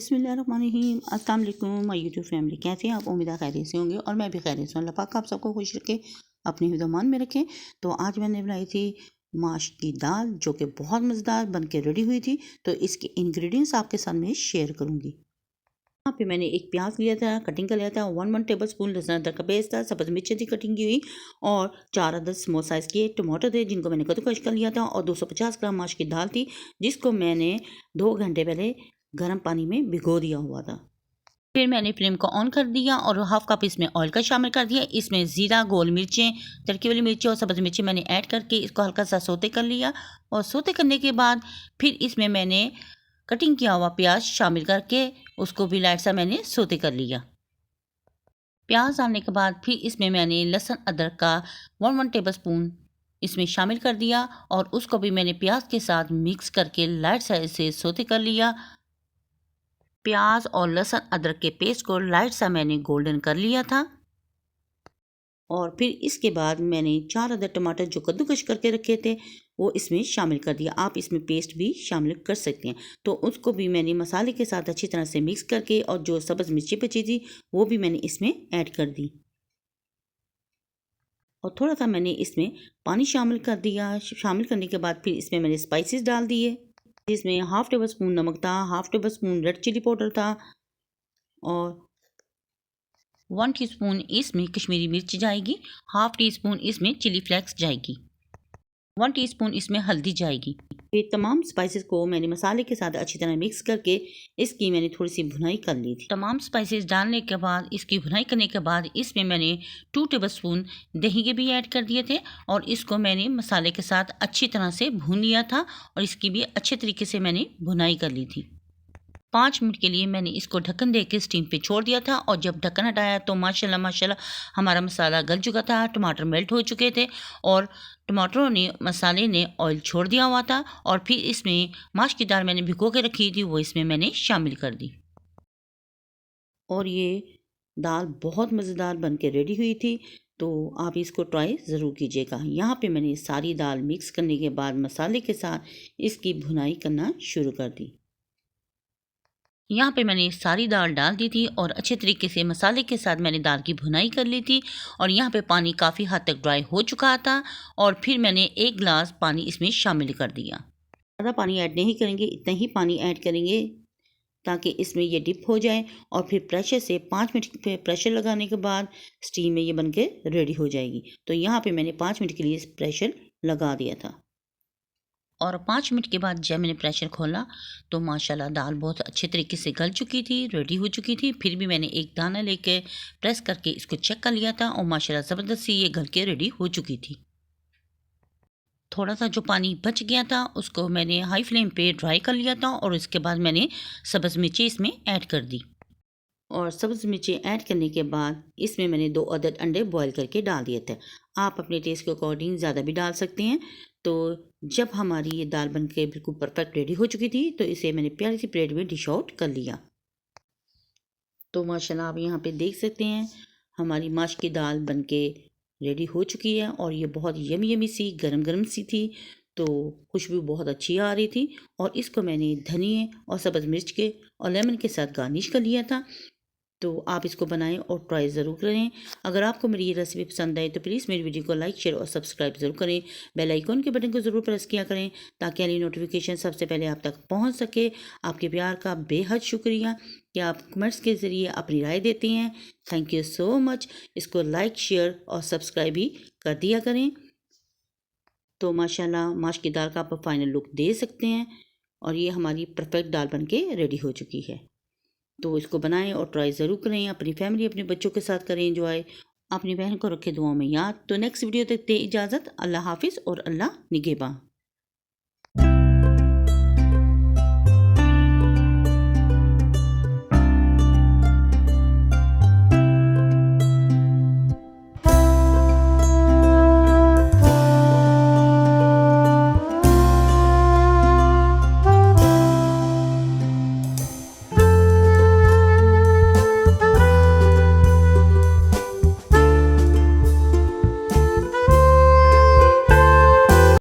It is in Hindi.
बिस्मिल्लाहिर्रहमानिर्रहीम। अस्सलाम वालेकुम माय यूट्यूब फैमिली, कैसे हैं आप? उम्मीद है खैरियत से होंगे और मैं भी खैरियत से हूँ। अल्लाह पाक आप सबको खुश रखे, अपने हिफ्ज़-ओ-अमान में रखें। तो आज मैंने बनाई थी माश की दाल, जो कि बहुत मज़ेदार बन के रेडी हुई थी। तो इसके इंग्रेडिएंट्स आपके साथ में शेयर करूँगी। यहाँ पे मैंने एक प्याज लिया था, कटिंग कर लिया था, 1 टेबल स्पून लहसुन अदरक का पेस्ट था, सब्ज़ मिर्ची थी कटिंग की हुई, और 4 अदद स्मॉल साइज़ के टमाटर थे जिनको मैंने कद्दूकस कर लिया था, और 250 ग्राम माश की दाल थी जिसको मैंने 2 घंटे पहले गर्म पानी में भिगो दिया हुआ था। फिर मैंने फ्लेम को ऑन कर दिया और हाफ कप इसमें ऑयल का शामिल कर दिया। इसमें ज़ीरा, गोल मिर्चें, तड़की वाली मिर्चें और सब्ज़ मिर्ची मैंने ऐड करके इसको हल्का सा सोते कर लिया, और सोते करने के बाद फिर इसमें मैंने कटिंग किया हुआ प्याज शामिल करके उसको भी लाइट सा मैंने सोते कर लिया। प्याज डालने के बाद फिर इसमें मैंने लहसुन अदरक का 1 टेबल स्पून इसमें शामिल कर दिया, और उसको भी मैंने प्याज के साथ मिक्स करके लाइट सा इसे सोते कर लिया। प्याज और लहसुन अदरक के पेस्ट को लाइट सा मैंने गोल्डन कर लिया था, और फिर इसके बाद मैंने 4 अदद टमाटर जो कद्दूकस करके रखे थे वो इसमें शामिल कर दिया। आप इसमें पेस्ट भी शामिल कर सकते हैं। तो उसको भी मैंने मसाले के साथ अच्छी तरह से मिक्स करके, और जो सब्ज़ मिर्ची बची थी वो भी मैंने इसमें ऐड कर दी, और थोड़ा सा मैंने इसमें पानी शामिल कर दिया। शामिल करने के बाद फिर इसमें मैंने स्पाइसेस डाल दिए, जिसमें हाफ टेबल स्पून नमक था, half tablespoon red chilli powder था, और 1 टीस्पून इसमें कश्मीरी मिर्च जाएगी, हाफ टी स्पून इसमें चिली फ्लेक्स जाएगी, 1 टीस्पून इसमें हल्दी जाएगी। ये तमाम स्पाइसेस को मैंने मसाले के साथ अच्छी तरह मिक्स करके इसकी मैंने थोड़ी सी भुनाई कर ली थी। तमाम स्पाइसेस डालने के बाद इसकी भुनाई करने के बाद इसमें मैंने 2 टेबल स्पून दही के भी ऐड कर दिए थे, और इसको मैंने मसाले के साथ अच्छी तरह से भून लिया था, और इसकी भी अच्छे तरीके से मैंने भुनाई कर ली थी। 5 मिनट के लिए मैंने इसको ढक्कन दे के स्टीम पे छोड़ दिया था, और जब ढक्कन हटाया तो माशाल्लाह माशाल्लाह हमारा मसाला गल चुका था, टमाटर मेल्ट हो चुके थे, और टमाटरों ने, मसाले ने ऑयल छोड़ दिया हुआ था। और फिर इसमें माश की दाल मैंने भिगो के रखी थी वो इसमें मैंने शामिल कर दी, और ये दाल बहुत मज़ेदार बन के रेडी हुई थी। तो आप इसको ट्राई ज़रूर कीजिएगा। यहाँ पे मैंने सारी दाल मिक्स करने के बाद मसाले के साथ इसकी भुनाई करना शुरू कर दी। यहाँ पे मैंने सारी दाल डाल दी थी, और अच्छे तरीके से मसाले के साथ मैंने दाल की भुनाई कर ली थी, और यहाँ पे पानी काफ़ी हद तक ड्राई हो चुका था, और फिर मैंने 1 गिलास पानी इसमें शामिल कर दिया। ज़्यादा पानी ऐड नहीं करेंगे, इतना ही पानी ऐड करेंगे ताकि इसमें ये डिप हो जाए, और फिर प्रेशर से 5 मिनट पे प्रेशर लगाने के बाद स्टीम में ये बन के रेडी हो जाएगी। तो यहाँ पर मैंने 5 मिनट के लिए प्रेशर लगा दिया था, और 5 मिनट के बाद जब मैंने प्रेशर खोला तो माशाल्लाह दाल बहुत अच्छे तरीके से गल चुकी थी, रेडी हो चुकी थी। फिर भी मैंने एक दाना लेके प्रेस करके इसको चेक कर लिया था, और माशाल्लाह ज़बरदस्त सी ये गल के रेडी हो चुकी थी। थोड़ा सा जो पानी बच गया था उसको मैंने हाई फ्लेम पे ड्राई कर लिया था, और इसके बाद मैंने सब्ज़ मिर्ची इसमें ऐड कर दी, और सब्ज़ मिर्ची ऐड करने के बाद इसमें मैंने 2 अदद अंडे बॉईल करके डाल दिए थे। आप अपने टेस्ट के अकॉर्डिंग ज़्यादा भी डाल सकते हैं। तो जब हमारी ये दाल बन के बिल्कुल परफेक्ट रेडी हो चुकी थी तो इसे मैंने प्यारी सी प्लेट में डिश आउट कर लिया। तो माशाल्लाह आप यहाँ पे देख सकते हैं हमारी माश की दाल बन के रेडी हो चुकी है, और ये बहुत यमी यमी सी गरम गरम सी थी। तो खुशबू बहुत अच्छी आ रही थी, और इसको मैंने धनिए और सब्ज़ मिर्च के और लेमन के साथ गार्निश कर लिया था। तो आप इसको बनाएं और ट्राई ज़रूर करें। अगर आपको मेरी ये रेसिपी पसंद आए तो प्लीज़ मेरी वीडियो को लाइक, शेयर और सब्सक्राइब ज़रूर करें। बेल आइकन के बटन को ज़रूर प्रेस किया करें ताकि अगली नोटिफिकेशन सबसे पहले आप तक पहुंच सके। आपके प्यार का बेहद शुक्रिया कि आप कमेंट्स के ज़रिए अपनी राय देते हैं। Thank you so much. इसको लाइक, शेयर और सब्सक्राइब भी कर दिया करें। तो माशाल्लाह माश की दाल का आप फाइनल लुक दे सकते हैं, और ये हमारी परफेक्ट दाल बन के रेडी हो चुकी है। तो इसको बनाएं और ट्राई ज़रूर करें। अपनी फैमिली, अपने बच्चों के साथ करें एंजॉय। अपनी बहन को रखें दुआओं में याद। तो नेक्स्ट वीडियो तक दे इजाज़त। अल्लाह हाफिज़ और अल्लाह निगहबान।